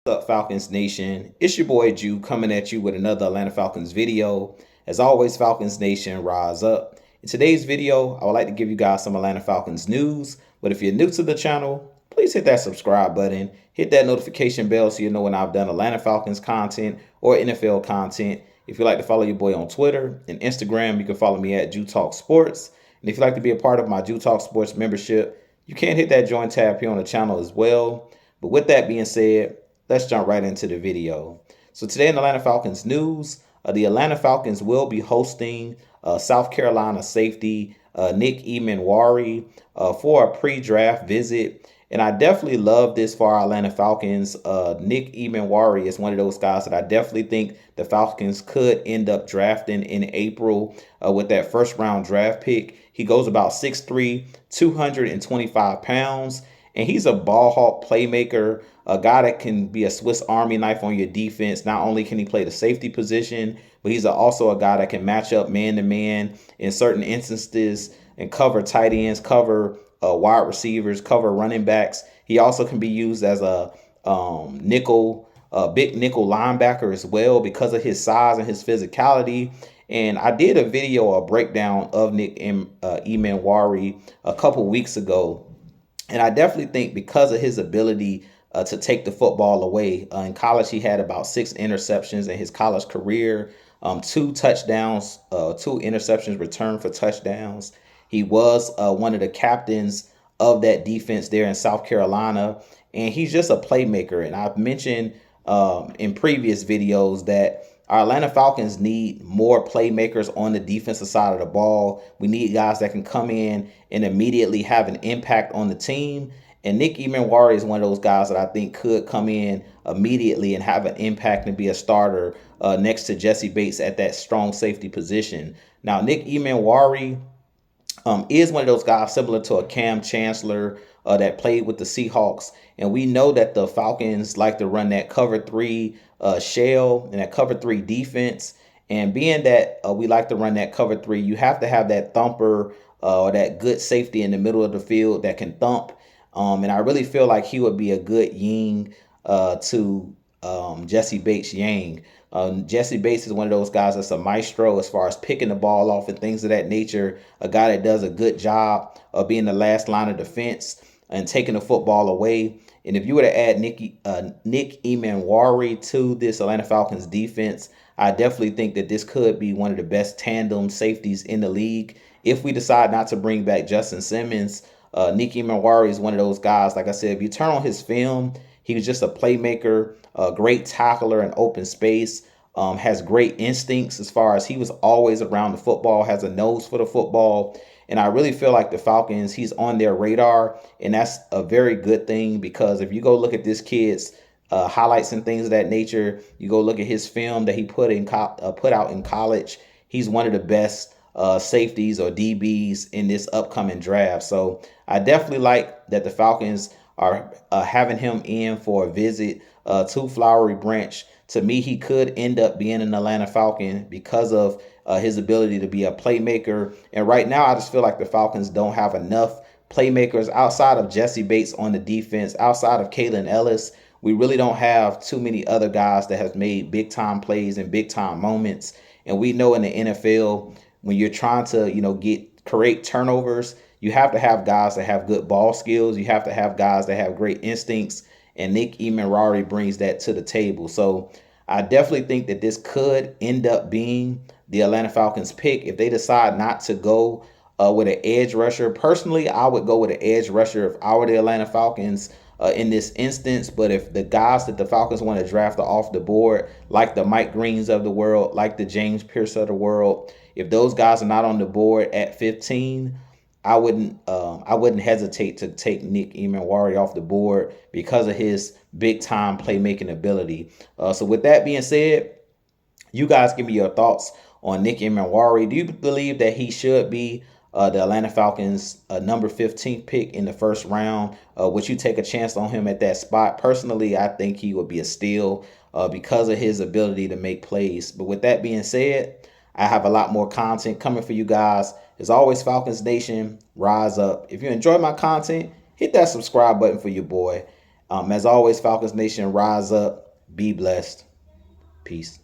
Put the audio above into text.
What's up, Falcons Nation? It's your boy Jew coming at you with another Atlanta Falcons video. As always, Falcons Nation, rise up. In today's video, I would like to give you guys some Atlanta Falcons news. But if you're new to the channel, please hit that subscribe button, hit that notification bell so you know when I've done Atlanta Falcons content or NFL content. If you'd like to follow your boy on Twitter and Instagram, you can follow me at Jew Talk Sports. And if you'd like to be a part of my Jew Talk Sports membership, you can hit that join tab here on the channel as well. But with that being said, let's jump right into the video. So today in Atlanta Falcons news, the Atlanta Falcons will be hosting South Carolina safety Nick Emmanwori for a pre-draft visit. And I definitely love this for our Atlanta Falcons. Nick Emmanwori is one of those guys that I definitely think the Falcons could end up drafting in April with that first round draft pick. He goes about 6'3", 225 pounds. And he's a ball hawk playmaker, a guy that can be a Swiss Army knife on your defense. Not only can he play the safety position, but he's also a guy that can match up man-to-man in certain instances and cover tight ends, cover wide receivers, cover running backs. He also can be used as a big nickel linebacker as well because of his size and his physicality. And I did a video, a breakdown of Nick Emmanwori a couple weeks ago. And I definitely think because of his ability to take the football away, in college he had about 6 interceptions in his college career, 2 touchdowns, 2 interceptions returned for touchdowns. He was one of the captains of that defense there in South Carolina, and he's just a playmaker. And I've mentioned in previous videos that our Atlanta Falcons need more playmakers on the defensive side of the ball. We need guys that can come in and immediately have an impact on the team. And Nick Emmanwori is one of those guys that I think could come in immediately and have an impact and be a starter next to Jesse Bates at that strong safety position. Now, Nick Emmanwori is one of those guys similar to a Cam Chancellor that played with the Seahawks. And we know that the Falcons like to run that cover 3 shell and that cover 3 defense. And being that we like to run that cover 3, you have to have that thumper or that good safety in the middle of the field that can thump. And I really feel like he would be a good yin to Jesse Bates Yang. Jesse Bates is one of those guys that's a maestro as far as picking the ball off and things of that nature. A guy that does a good job of being the last line of defense and taking the football away. And if you were to add Nick Emmanwori to this Atlanta Falcons defense, I definitely think that this could be one of the best tandem safeties in the league. If we decide not to bring back Justin Simmons, Nick Emmanwori is one of those guys. Like I said, if you turn on his film, he was just a playmaker, a great tackler in open space, has great instincts as far as he was always around the football, has a nose for the football. And I really feel like the Falcons, he's on their radar. And that's a very good thing because if you go look at this kid's highlights and things of that nature, you go look at his film that he put out in college, he's one of the best safeties or DBs in this upcoming draft. So I definitely like that the Falcons are having him in for a visit to Flowery Branch. To me, he could end up being an Atlanta Falcon because of his ability to be a playmaker. And right now, I just feel like the Falcons don't have enough playmakers outside of Jesse Bates on the defense, outside of Kalen Ellis. We really don't have too many other guys that have made big-time plays and big-time moments. And we know in the NFL, when you're trying to, create turnovers, you have to have guys that have good ball skills. You have to have guys that have great instincts. And Nick Emmanwori brings that to the table. So I definitely think that this could end up being the Atlanta Falcons pick if they decide not to go with an edge rusher. Personally, I would go with an edge rusher if I were the Atlanta Falcons in this instance. But if the guys that the Falcons want to draft are off the board, like the Mike Greens of the world, like the James Pierce of the world, if those guys are not on the board at 15, I wouldn't hesitate to take Nick Emmanwori off the board because of his big time playmaking ability. So with that being said, you guys give me your thoughts on Nick Emmanwori. Do you believe that he should be the Atlanta Falcons number 15th pick in the first round? Would you take a chance on him at that spot? Personally, I think he would be a steal because of his ability to make plays. But with that being said, I have a lot more content coming for you guys. As always, Falcons Nation, rise up. If you enjoy my content, hit that subscribe button for your boy. As always, Falcons Nation, rise up, be blessed. Peace.